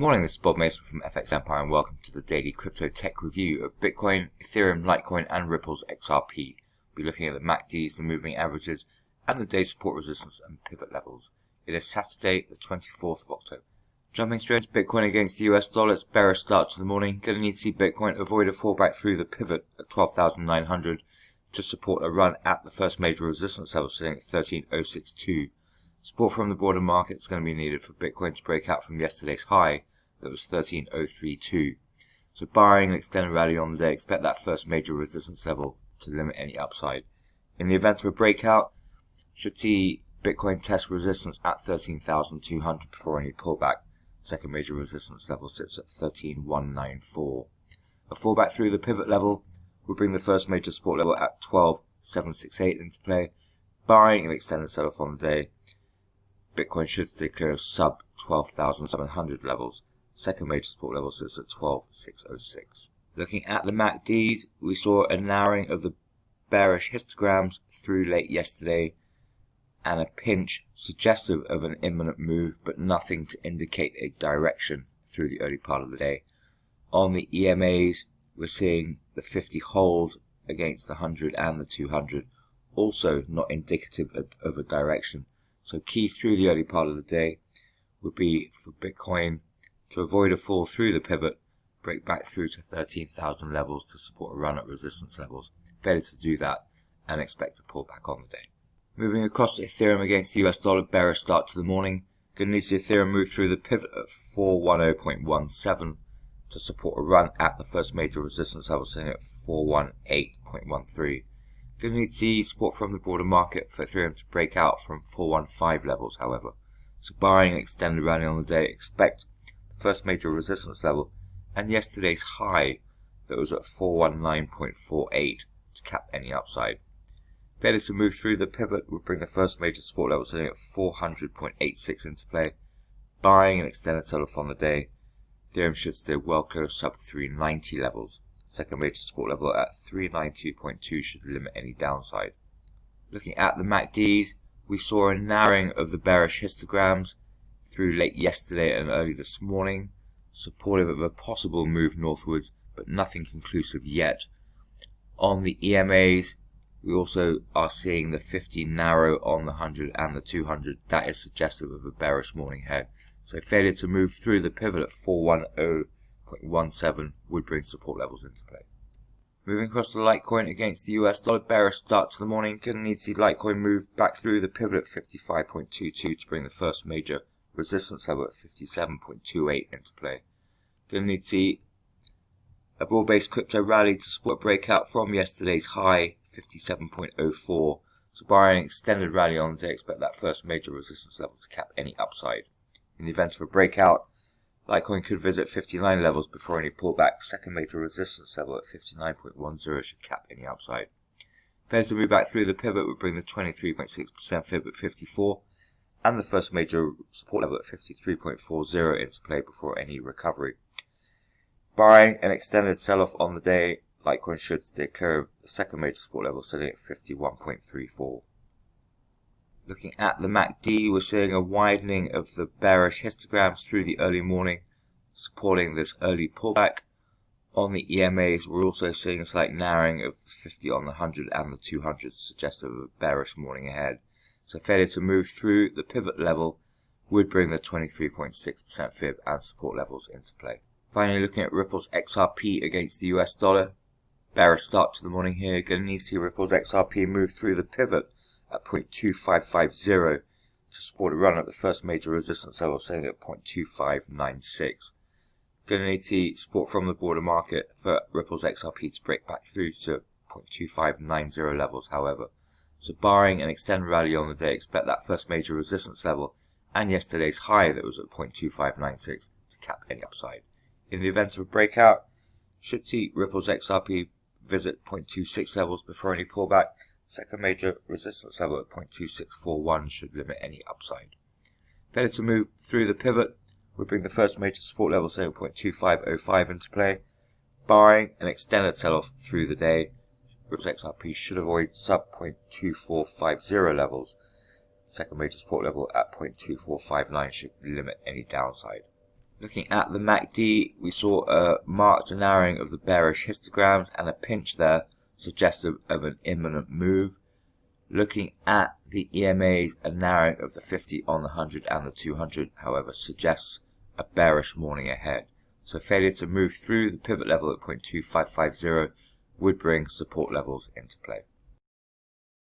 morning, this is Bob Mason from FX Empire and welcome to the daily crypto tech review of Bitcoin, Ethereum, Litecoin and Ripple's XRP. We'll be looking at the MACDs, the moving averages and the day support, resistance and pivot levels. It is Saturday the 24th of October. Jumping straight to Bitcoin against the US dollar, it's bearish start to the morning. Going to need to see Bitcoin avoid a fallback through the pivot at 12,900 to support a run at the first major resistance level sitting at 13,062. Support from the broader market is going to be needed for Bitcoin to break out from yesterday's high that was 13,032. So barring an extended rally on the day, expect that first major resistance level to limit any upside. In the event of a breakout, should see Bitcoin test resistance at 13,200 before any pullback. Second major resistance level sits at 13,194. A fallback through the pivot level will bring the first major support level at 12,768 into play. Barring an extended sell-off on the day, Bitcoin should stay clear of sub 12,700 levels. Second major support level sits at 12,606. Looking at the MACDs, we saw a narrowing of the bearish histograms through late yesterday and a pinch suggestive of an imminent move, but nothing to indicate a direction through the early part of the day. On the EMAs, we're seeing the 50 hold against the 100 and the 200, also not indicative of a direction. So key through the early part of the day would be for Bitcoin to avoid a fall through the pivot, break back through to 13,000 levels to support a run at resistance levels. Failure to do that and expect a pullback on the day. Moving across to Ethereum against the US dollar, bearish start to the morning. Going to need to see Ethereum move through the pivot at 410.17 to support a run at the first major resistance level sitting at 418.13. Going to need to see support from the broader market for Ethereum to break out from 415 levels, however. So barring an extended rally on the day, expect the first major resistance level and yesterday's high that was at 419.48 to cap any upside. Failure to move through the pivot would bring the first major support level sitting at 400.86 into play. Barring an extended sell-off on the day, Ethereum should stay well clear of sub 390 levels. Second major support level at 392.2 should limit any downside. Looking at the MACDs, we saw a narrowing of the bearish histograms through late yesterday and early this morning, supportive of a possible move northwards, but nothing conclusive yet. On the EMAs, we also are seeing the 50 narrow on the 100 and the 200. That is suggestive of a bearish morning ahead. So failure to move through the pivot at 410.17 would bring support levels into play. Moving across to Litecoin against the US dollar, bearish start to the morning. Going to need to see Litecoin move back through the pivot at 55.22 to bring the first major resistance level at 57.28 into play. Going to need to see a broad-based crypto rally to support a breakout from yesterday's high 57.04. So barring an extended rally on the day, expect that first major resistance level to cap any upside. In the event of a breakout, Litecoin could visit 59 levels before any pullback. Second major resistance level at 59.10 should cap any upside. Failure to move back through the pivot would bring the 23.6% fib at 54 and the first major support level at 53.40 into play before any recovery. Barring an extended sell-off on the day, Litecoin should stay clear of the second major support level sitting at 51.34. Looking at the MACD, we're seeing a widening of the bearish histograms through the early morning, supporting this early pullback. On the EMAs, we're also seeing a slight narrowing of 50 on the 100 and the 200, suggestive of a bearish morning ahead. So failure to move through the pivot level would bring the 23.6% fib and support levels into play. Finally, looking at Ripple's XRP against the US dollar, bearish start to the morning here. Going to need to see Ripple's XRP move through the pivot at 0.2550 to support a run at the first major resistance level, saying at 0.2596. Going to need to see support from the broader market for Ripple's XRP to break back through to 0.2590 levels, however. So barring an extended rally on the day, expect that first major resistance level and yesterday's high that was at 0.2596 to cap any upside. In the event of a breakout, should see Ripple's XRP visit 0.26 levels before any pullback. Second major resistance level at 0.2641 should limit any upside. Failure to move through the pivot would bring the first major support level, say 0.2505 into play. Barring an extended sell-off through the day, Ripple's XRP should avoid sub 0.2450 levels. Second major support level at 0.2459 should limit any downside. Looking at the MACD, we saw a marked narrowing of the bearish histograms and a pinch there suggestive of an imminent move. Looking at the EMAs, a narrowing of the 50 on the 100 and the 200, however, suggests a bearish morning ahead. So failure to move through the pivot level at 0.2550 would bring support levels into play.